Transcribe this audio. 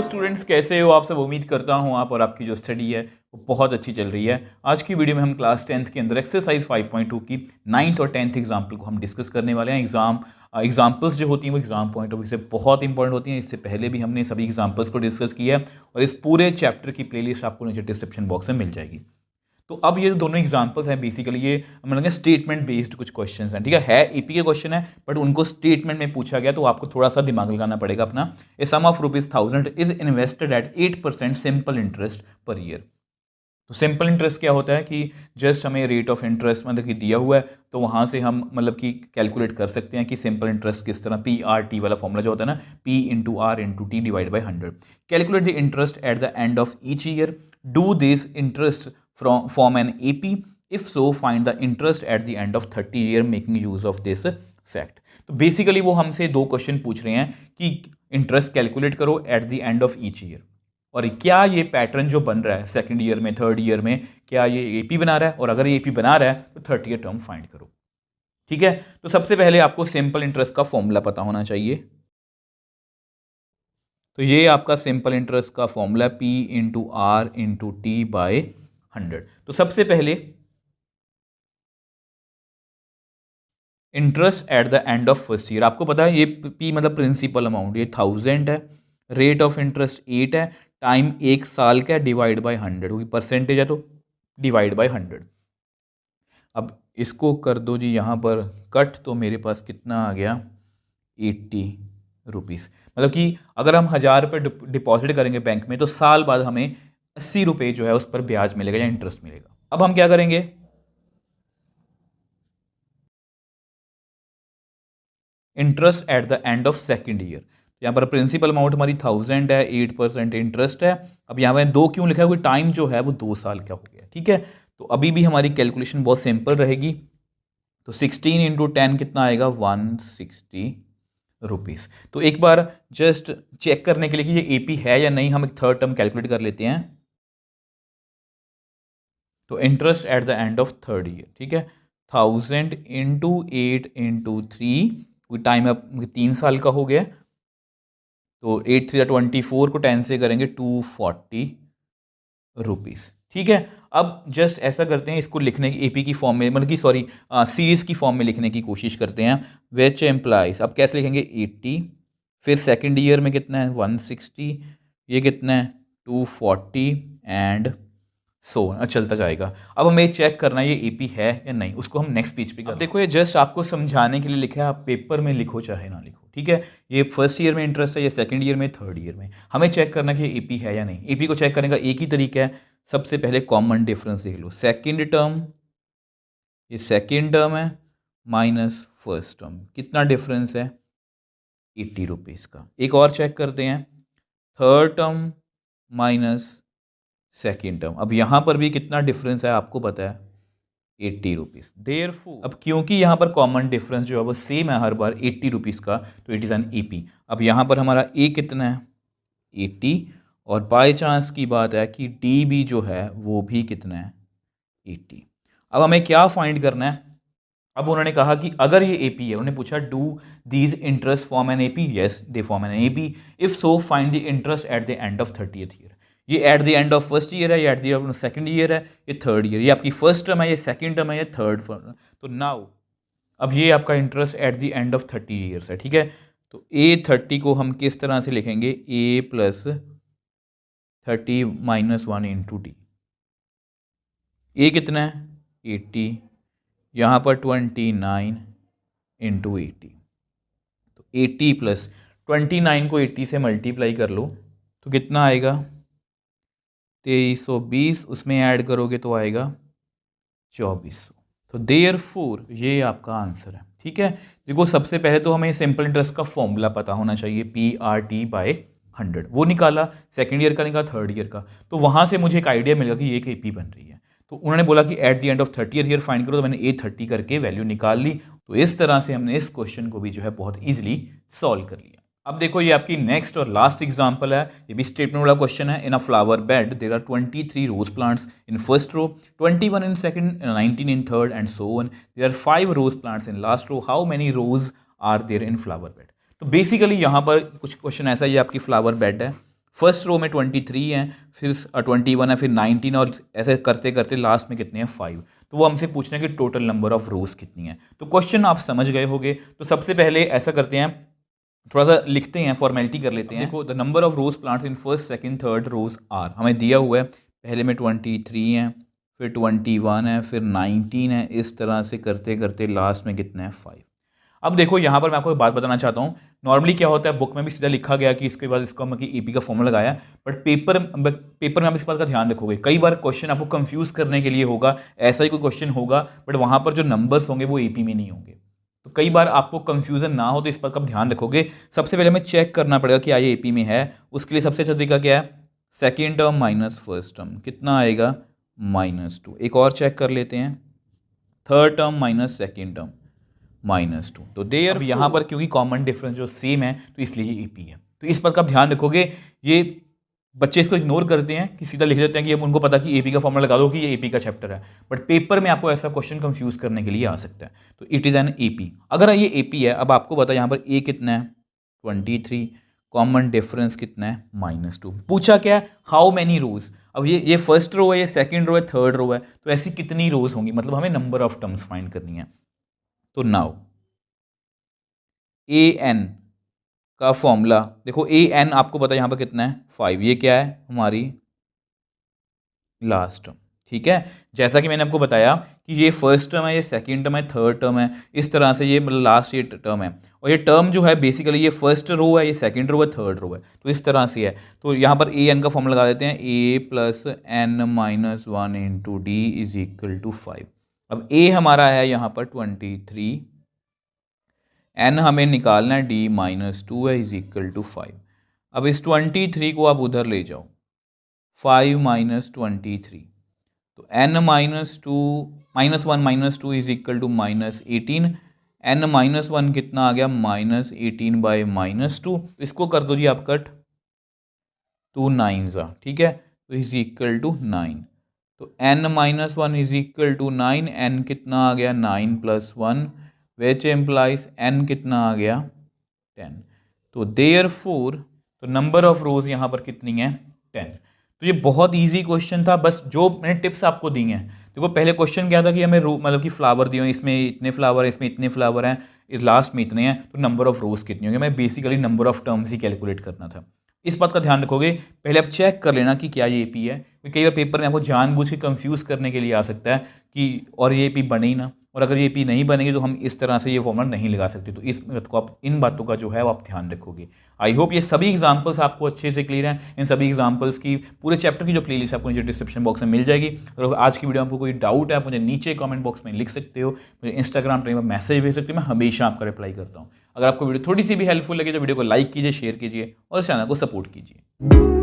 Students, कैसे हो आप सब। उम्मीद करता हूँ आप और आपकी जो स्टडी है वो बहुत अच्छी चल रही है। आज की वीडियो में हम क्लास 10th के अंदर एक्सरसाइज 5.2 की 9th और 10th एग्जाम्पल को हम डिस्कस करने वाले हैं। एग्जाम्पल्स जो होती हैं वो एग्जाम पॉइंट ऑफ व्यू से बहुत इंपॉर्टेंट होती हैं। इससे पहले भी हमने सभी एग्जाम्पल्स को डिस्कस किया है और इस पूरे चैप्टर की प्लेलिस्ट आपको नीचे डिस्क्रिप्शन बॉक्स में मिल जाएगी। तो अब ये दोनों एग्जांपल्स हैं, बेसिकली ये मतलब स्टेटमेंट बेस्ड कुछ क्वेश्चंस हैं। ठीक है एपी के क्वेश्चन है बट उनको स्टेटमेंट में पूछा गया, तो आपको थोड़ा सा दिमाग लगाना पड़ेगा अपना। A sum of ₹1000 is invested at 8% simple interest per year. तो सिंपल इंटरेस्ट क्या होता है कि जस्ट हमें रेट ऑफ इंटरेस्ट मतलब कि दिया हुआ है, तो वहाँ से हम मतलब कि कैलकुलेट कर सकते हैं कि सिंपल इंटरेस्ट किस तरह, PRT वाला फॉर्मूला जो होता है ना, P/R/T divide by 100। Calculate the interest at the end of each year. Do this interest from an AP. If so, find the interest at the end of 30 year making use of this fact. तो basically वो हमसे दो question पूछ रहे हैं कि interest calculate करो eight the end of each year, और क्या ये पैटर्न जो बन रहा है सेकंड ईयर में, थर्ड ईयर में, क्या ये एपी बना रहा है, और अगर ये एपी बना रहा है तो 30 ईयर टर्म फाइंड करो। ठीक है, तो सबसे पहले आपको सिंपल इंटरेस्ट का फॉर्मूला पता होना चाहिए। तो ये आपका सिंपल इंटरेस्ट का फॉर्मूला P/R/T/100। तो सबसे पहले interest at the end of first year, आपको पता है ये P मतलब प्रिंसिपल अमाउंट, ये 1000 है, रेट ऑफ इंटरेस्ट 8 है, टाइम 1 साल का है, डिवाइड बाय 100, क्योंकि परसेंटेज है तो डिवाइड बाय 100। अब इसको कर दो जी यहाँ पर कट, तो मेरे पास कितना आ गया, 80 रुपीज़। मतलब कि अगर हम 1000 रुपये डिपॉजिट करेंगे बैंक में तो साल बाद हमें 80 रुपये जो है उस पर ब्याज मिलेगा या इंटरेस्ट मिलेगा। अब हम क्या करेंगे, interest at the end of second year. यहाँ पर प्रिंसिपल अमाउंट हमारी 1000 है, 8% इंटरेस्ट है। अब यहाँ पर 2 क्यों लिखा है, क्योंकि टाइम जो है वो 2 साल का हो गया। ठीक है, तो अभी भी हमारी कैलकुलेशन बहुत सिंपल रहेगी। तो 16 × 10 कितना आएगा, 160 रुपीज़। तो एक बार जस्ट चेक करने के लिए कि ये एपी है या नहीं, हम एक थर्ड टर्म कैलकुलेट कर लेते हैं। तो interest at the end of third year, ठीक है, 1000 × 8 × 3, टाइम अब 3 साल का हो गया। तो 8 3 24 को 10 से करेंगे 240 रुपीज़। ठीक है, अब जस्ट ऐसा करते हैं, इसको लिखने की एपी की फॉर्म में, मतलब कि सॉरी सीरीज़ की फॉर्म में लिखने की कोशिश करते हैं। विच एम्प्लाइज, अब कैसे लिखेंगे, 80, फिर सेकंड ईयर में कितना है 160, ये कितना है 240 एंड सो चलता जाएगा। अब हमें चेक करना है ये एपी है या नहीं, उसको हम नेक्स्ट पेज पे कर। देखो ये जस्ट आपको समझाने के लिए लिखा है, आप पेपर में लिखो चाहे ना लिखो। ठीक है, ये फर्स्ट ईयर में इंटरेस्ट है, ये सेकंड ईयर में, थर्ड ईयर में। हमें चेक करना कि ये एपी है या नहीं। एपी को चेक करने का एक ही तरीका है, सबसे पहले कॉमन डिफरेंस देख लो। सेकेंड टर्म, ये सेकेंड टर्म है, माइनस फर्स्ट टर्म, कितना डिफरेंस है, 80 रुपीज़ का। एक और चेक करते हैं, third term minus second term. अब यहाँ पर भी कितना डिफरेंस है आपको पता है, 80 रुपीज़। देयरफॉर अब क्योंकि यहाँ पर कॉमन डिफरेंस जो है वो सेम है हर बार 80 रुपीज़ का, तो इट इज़ एन एपी। अब यहाँ पर हमारा ए कितना है, 80, और बाय चांस की बात है कि डी भी जो है वो भी कितना है, 80। अब हमें क्या फाइंड करना है, अब उन्होंने कहा कि अगर ये एपी है, उन्होंने पूछा do these interest form an AP, yes they form an AP. If so find the interest at the end of 30th year. ये at the end of first year है, ये at the end of second year है, ये third year, ये आपकी first term है, ये second term है, ये थर्ड टर्म। तो नाउ अब ये आपका interest at the end of 30 years है। ठीक है, तो A30 को हम किस तरह से लिखेंगे, A + 30 - 1 × D। ए कितना है 80, यहाँ पर 29 × 80। तो 80 + 29 को 80 से मल्टीप्लाई कर लो तो कितना आएगा, 2320, उसमें ऐड करोगे तो आएगा 2400। तो देयरफॉर ये आपका आंसर है। ठीक है, देखो सबसे पहले तो हमें सिंपल इंटरेस्ट का फॉर्मूला पता होना चाहिए, PRT/100, वो निकाला, सेकेंड ईयर का निकाला, थर्ड ईयर का। तो वहाँ से मुझे एक आइडिया मिलेगा कि ये एक एपी बन रही है। तो उन्होंने बोला कि eight the end of 30th year find करो, तो मैंने A30 करके वैल्यू निकाल ली। तो इस तरह से हमने इस क्वेश्चन को भी जो है बहुत ईजिली सॉल्व कर लिया। अब देखो ये आपकी नेक्स्ट और लास्ट एग्जांपल है, ये भी स्टेटमेंट वाला क्वेश्चन है। In a flower bed there are 23 rose plants in first row, 21 in second, 19 in third and so on. There are 5 rose plants in last row, how many rose are there in flower bed. तो basically यहाँ पर कुछ question ऐसा, ये आपकी flower bed है, first row में 23 हैं, फिर 21 है, फिर 19 और ऐसे करते करते लास्ट में कितने हैं 5। तो वो हमसे पूछना है कि टोटल नंबर ऑफ रोज कितनी है। तो क्वेश्चन आप समझ गए होंगे। तो सबसे पहले ऐसा करते हैं, थोड़ा सा लिखते हैं, फॉर्मेलिटी कर लेते हैं। देखो the number of rose plants in first second third rose are, हमें दिया हुआ है पहले में 23 हैं, फिर 21 है, फिर 19 है, इस तरह से करते करते लास्ट में कितना है 5। अब देखो यहाँ पर मैं आपको एक बात बताना चाहता हूँ। नॉर्मली क्या होता है, बुक में भी सीधा लिखा गया कि इसके बाद इसको मतलब एपी का फॉर्मूला लगाया, बट पेपर में आप इस बात का ध्यान रखोगे, कई बार क्वेश्चन आपको कंफ्यूज करने के लिए होगा, ऐसा ही कोई क्वेश्चन होगा बट वहाँ पर जो नंबर्स होंगे वो एपी में नहीं होंगे। तो कई बार आपको कंफ्यूजन ना हो तो इस बात का ध्यान रखोगे। सबसे पहले हमें चेक करना पड़ेगा कि ये एपी में है। उसके लिए सबसे अच्छा तरीका क्या है, second term minus first term, कितना आएगा -2। एक और चेक कर लेते हैं, third term minus second term -2। तो देयर यहाँ पर क्योंकि कॉमन डिफरेंस जो सेम है तो इसलिए ये एपी है। तो इस बात का आप ध्यान रखोगे। ये बच्चे इसको इग्नोर करते हैं कि सीधा लिख देते हैं कि अब उनको पता कि एपी का फॉर्मूला लगा दो कि ये एपी का चैप्टर है, बट पेपर में आपको ऐसा क्वेश्चन कंफ्यूज करने के लिए आ सकता है। तो इट इज़ एन एपी। अगर ये एपी है, अब आपको पता है यहाँ पर ए कितना है 23, कॉमन डिफरेंस कितना है -2। पूछा क्या है, हाउ मैनी रोज। अब ये फर्स्ट रो है, ये सेकंड रो है, थर्ड रो है, तो ऐसी कितनी रोज होंगी, मतलब हमें नंबर ऑफ टर्म्स फाइंड करनी है। तो नाउ ए एन का फॉर्मूला देखो, ए एन आपको पता है यहाँ पर कितना है 5, ये क्या है हमारी लास्ट टर्म, ठीक है। जैसा कि मैंने आपको बताया कि ये फर्स्ट टर्म है, ये सेकंड टर्म है, थर्ड टर्म है, इस तरह से ये मतलब लास्ट ये टर्म है। और ये टर्म जो है बेसिकली ये फर्स्ट रो है, ये सेकंड रो है, थर्ड रो है, तो इस तरह से है। तो यहाँ पर ए एन का फॉर्मूला लगा देते हैं, A plus N minus 1 into D is equal to 5। अब ए हमारा है यहाँ पर 23, एन हमें निकालना है, डी -2 है, इज इक्वल टू 5। अब इस 23 को आप उधर ले जाओ, 5 - 23, तो n -2 -1 -2 is equal to -18। n -1 कितना आ गया -18 बाई -2, तो इसको कर दो जी आप कट, 2 9 ठीक है, तो इज इक्वल टू 9। तो n -1 is equal to 9, n कितना आ गया 9 + 1, विच एम्प्लाइज n कितना आ गया 10। तो देयरफॉर तो नंबर ऑफ रोज यहाँ पर कितनी है 10। तो ये बहुत इजी क्वेश्चन था, बस जो मैंने टिप्स आपको दी हैं। देखो पहले क्वेश्चन क्या था कि हमें रो मतलब कि फ्लावर दिए, इसमें इतने फ्लावर है, इसमें इतने फ्लावर हैं, इस लास्ट में इतने हैं, तो नंबर ऑफ रोज कितनी होंगी, हमें basically number of terms he calculate करना था। इस बात का ध्यान रखोगे। पहले आप चेक कर लेना कि क्या ये एपी है, क्योंकि कई बार पेपर में आपको जानबूझ के कंफ्यूज करने के लिए आ सकता है कि और ये एपी बने ही ना, और अगर ये एपी नहीं बनेगी तो हम इस तरह से ये फॉर्मूला नहीं लगा सकते। तो इस बात को आप, इन बातों का जो है वो आप ध्यान रखोगे। आई होप ये सभी एग्जांपल्स आपको अच्छे से क्लियर हैं। इन सभी एग्जांपल्स की पूरे चैप्टर की जो प्लेलिस्ट आपको नीचे डिस्क्रिप्शन बॉक्स में मिल जाएगी। और आज की वीडियो में आपको कोई डाउट है आप मुझे नीचे कमेंट बॉक्स में लिख सकते हो, मुझे इंस्टाग्राम पर मैसेज भेज सकते हो, मैं हमेशा आपका रिप्लाई करता हूँ। अगर आपको वीडियो थोड़ी सी भी हेल्पफुल लगे तो वीडियो को लाइक कीजिए, शेयर कीजिए और चैनल को सपोर्ट कीजिए।